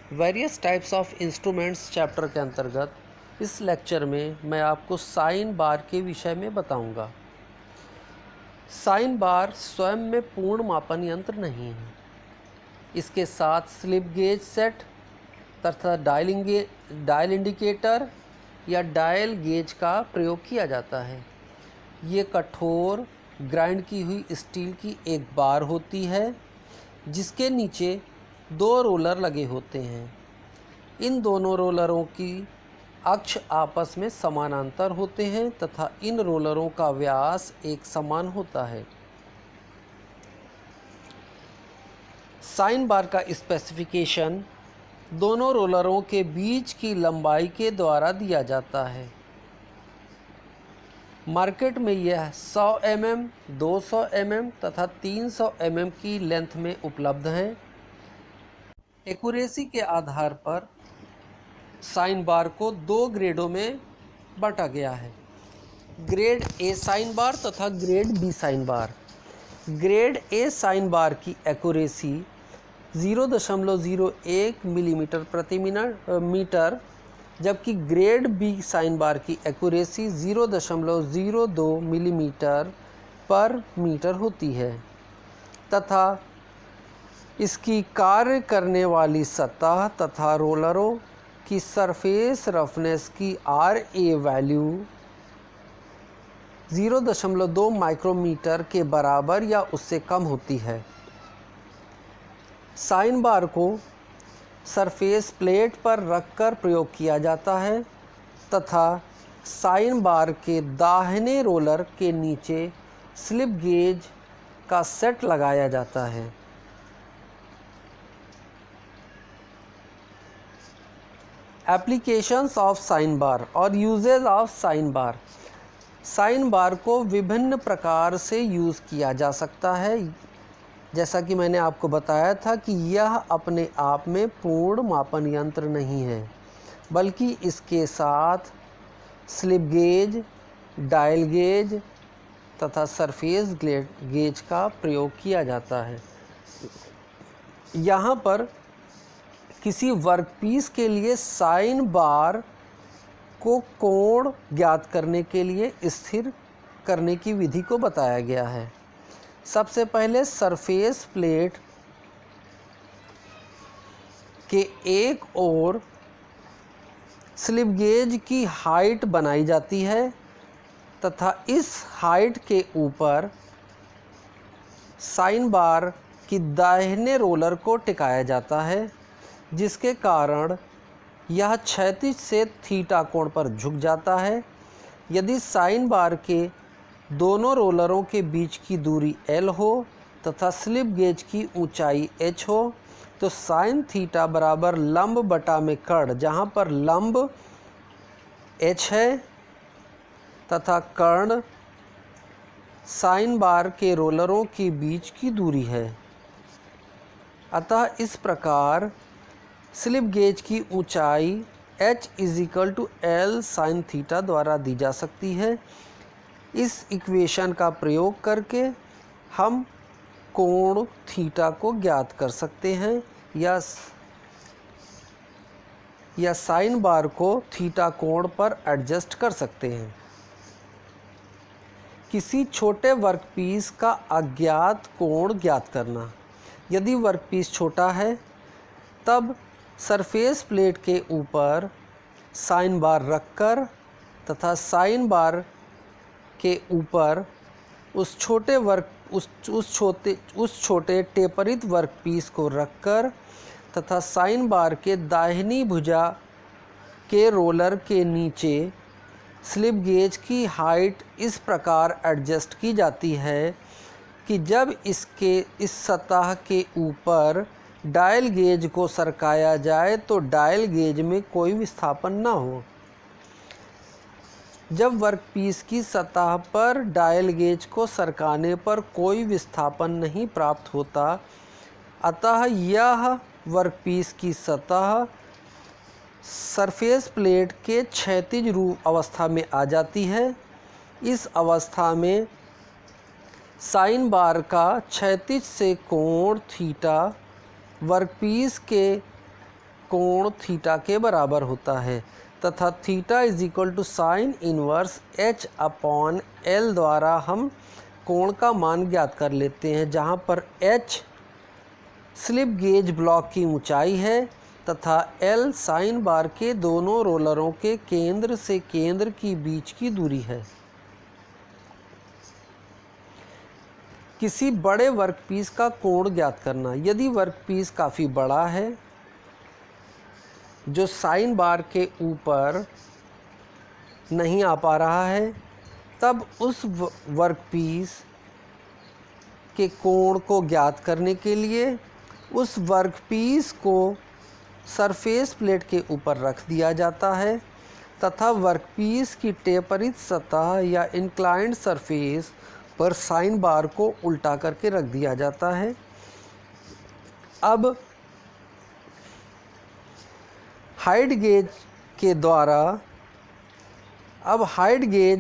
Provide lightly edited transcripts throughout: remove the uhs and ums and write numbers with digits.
Various types of instruments chapter के अंतर्गत इस लेक्चर में मैं आपको साइन बार के विषय में बताऊंगा। साइन बार स्वयं में पूर्ण मापन यंत्र नहीं है। इसके साथ स्लिप गेज सेट तथा डायल इंडिकेटर या डायल गेज का प्रयोग किया जाता है। ये कठोर ग्राइंड की हुई स्टील की एक बार होती है जिसके नीचे दो रोलर लगे होते हैं। इन दोनों रोलरों की अक्ष आपस में समानांतर होते हैं तथा इन रोलरों का व्यास एक समान होता है। साइन बार का स्पेसिफिकेशन दोनों रोलरों के बीच की लंबाई के द्वारा दिया जाता है। मार्केट में यह 100 mm, 200 mm तथा 300 mm की लेंथ में उपलब्ध है। एक्यूरेसी के आधार पर साइन बार को दो ग्रेडों में बांटा गया है, ग्रेड ए साइन बार तथा grade B sine bar. Grade A sine bar की एक्यूरेसी 0.01 मिलीमीटर प्रति मीटर, जबकि ग्रेड बी साइन बार की एक्यूरेसी 0.02 मिलीमीटर पर मीटर होती है तथा इसकी कार्य करने वाली सतह तथा रोलरों की सरफेस रफनेस की RA वैल्यू 0.2 माइक्रोमीटर के बराबर या उससे कम होती है। साइन बार को सरफेस प्लेट पर रखकर प्रयोग किया जाता है तथा साइन बार के दाहिने रोलर के नीचे स्लिप गेज का सेट लगाया जाता है। एप्लीकेशंस ऑफ साइन बार और usages of sine bar. Sine bar को विभिन्न प्रकार से यूज़ किया जा सकता है। जैसा कि मैंने आपको बताया था कि यह अपने आप में पूर्ण मापन यंत्र नहीं है, बल्कि इसके साथ स्लिप गेज, डायल गेज तथा सरफेस गेज का प्रयोग किया जाता है। यहाँ पर किसी वर्कपीस के लिए साइन बार को कोण ज्ञात करने के लिए स्थिर करने की विधि को बताया गया है। सबसे पहले सरफेस प्लेट के एक ओर स्लिप गेज की हाइट बनाई जाती है तथा इस हाइट के ऊपर साइन बार की दाहिने रोलर को टिकाया जाता है, जिसके कारण यह क्षैतिज से थीटा कोण पर झुक जाता है। यदि साइन बार के दोनों रोलरों के बीच की दूरी L हो तथा स्लिप गेज की ऊंचाई h हो तो साइन थीटा बराबर लंब बटा में कर्ण, जहाँ पर लंब h है तथा कर्ण साइन बार के रोलरों के बीच की दूरी है। अतः इस प्रकार स्लिप गेज की ऊंचाई h = L साइन थीटा द्वारा दी जा सकती है। इस इक्वेशन का प्रयोग करके हम कोण थीटा को ज्ञात कर सकते हैं या साइन बार को थीटा कोण पर एडजस्ट कर सकते हैं। किसी छोटे वर्कपीस का अज्ञात कोण ज्ञात करना। यदि वर्कपीस छोटा है तब सरफेस प्लेट के ऊपर साइन बार रखकर तथा साइन बार के ऊपर उस छोटे टेपरित वर्कपीस को रखकर तथा साइन बार के दाहिनी भुजा के रोलर के नीचे स्लिप गेज की हाइट इस प्रकार एडजस्ट की जाती है कि जब इस सतह के ऊपर डायल गेज को सरकाया जाए तो डायल गेज में कोई विस्थापन न हो। जब वर्कपीस की सतह पर डायल गेज को सरकाने पर कोई विस्थापन नहीं प्राप्त होता, अतः यह वर्कपीस की सतह सरफेस प्लेट के क्षैतिज रूप अवस्था में आ जाती है। इस अवस्था में साइन बार का क्षैतिज से कोण थीटा वर्कपीस के कोण थीटा के बराबर होता है तथा theta is equal to sine inverse H upon L द्वारा हम कोण का मान ज्ञात कर लेते हैं, जहाँ पर एच स्लिप गेज ब्लॉक की ऊंचाई है तथा एल साइन बार के दोनों रोलरों के केंद्र से केंद्र की बीच की दूरी है। किसी बड़े वर्कपीस का कोण ज्ञात करना। यदि वर्कपीस काफ़ी बड़ा है जो साइन बार के ऊपर नहीं आ पा रहा है, तब उस वर्कपीस के कोण को ज्ञात करने के लिए उस वर्कपीस को सरफेस प्लेट के ऊपर रख दिया जाता है तथा वर्कपीस की टेपरित सतह या इंक्लाइंड सरफेस पर साइन बार को उल्टा करके रख दिया जाता है। अब हाइट गेज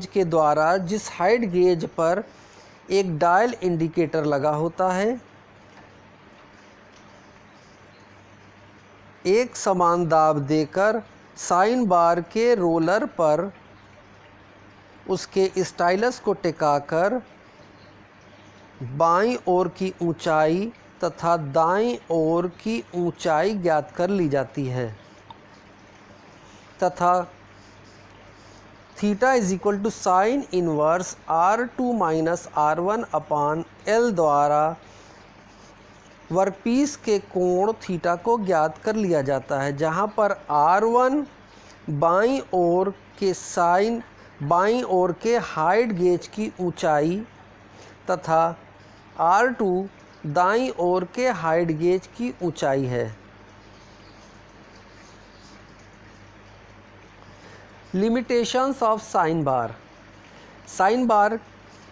के द्वारा जिस हाइट गेज पर एक डायल इंडिकेटर लगा होता है, एक समान दाब देकर साइन बार के रोलर पर उसके स्टाइलस को टिकाकर बाईं ओर की ऊंचाई तथा दाईं ओर की ऊंचाई ज्ञात कर ली जाती है तथा theta is equal to sine inverse R2 minus R1 upon L द्वारा वर्कपीस के कोण थीटा को ज्ञात कर लिया जाता है, जहाँ पर R1 बाईं ओर के हाइट गेज की ऊंचाई तथा R2 दाईं ओर के हाइट गेज की ऊंचाई है। Limitations of sine bar. Sine bar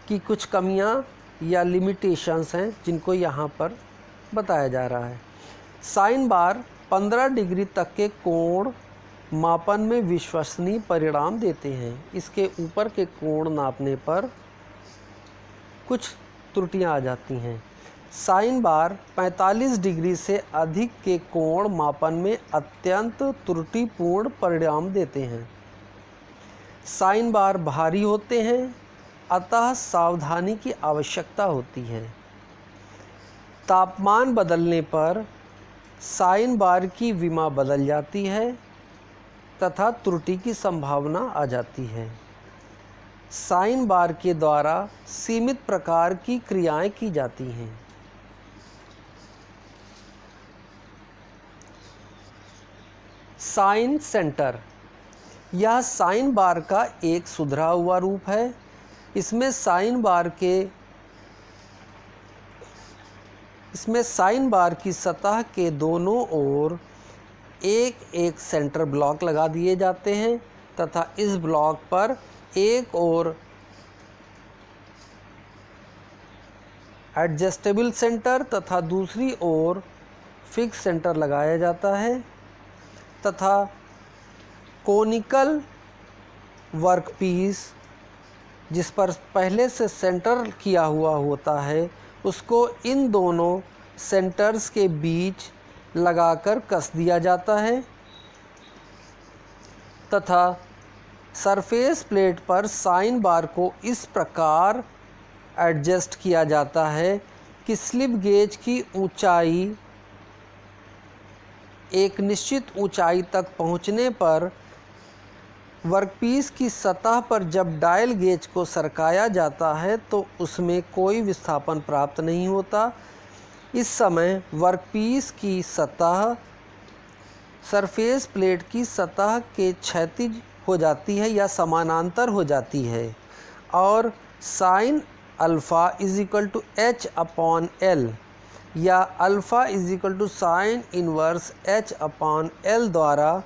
की कुछ कमियां या लिमिटेशंस हैं जिनको यहाँ पर बताया जा रहा है। साइन बार 15 डिग्री तक के कोण मापन में विश्वसनीय परिणाम देते हैं। इसके ऊपर के कोण नापने पर कुछ त्रुटियां आ जाती हैं। साइन बार 45 डिग्री से अधिक के कोण मापन में अत्यंत त्रुटिपूर्ण परिणाम देते हैं। साइन बार भारी होते हैं, अतः सावधानी की आवश्यकता होती है। तापमान बदलने पर साइन बार की विमा बदल जाती है तथा त्रुटि की संभावना आ जाती है। साइन बार के द्वारा सीमित प्रकार की क्रियाएं की जाती हैं। Sine centre. यह साइन बार का एक सुधरा हुआ रूप है। इसमें साइन बार की सतह के दोनों ओर एक एक सेंटर ब्लॉक लगा दिए जाते हैं तथा इस ब्लॉक पर एक और एडजस्टेबल सेंटर तथा दूसरी ओर फिक्स सेंटर लगाया जाता है तथा कोनिकल वर्कपीस जिस पर पहले से सेंटर किया हुआ होता है उसको इन दोनों सेंटर्स के बीच लगाकर कस दिया जाता है तथा सरफेस प्लेट पर साइन बार को इस प्रकार एडजस्ट किया जाता है कि स्लिप गेज की ऊंचाई एक निश्चित ऊंचाई तक पहुंचने पर वर्कपीस की सतह पर जब डायल गेज को सरकाया जाता है तो उसमें कोई विस्थापन प्राप्त नहीं होता। इस समय वर्कपीस की सतह सरफेस प्लेट की सतह के क्षैतिज हो जाती है या समानांतर हो जाती है और sine alpha is equal to H upon L या alpha is equal to sine inverse H upon L द्वारा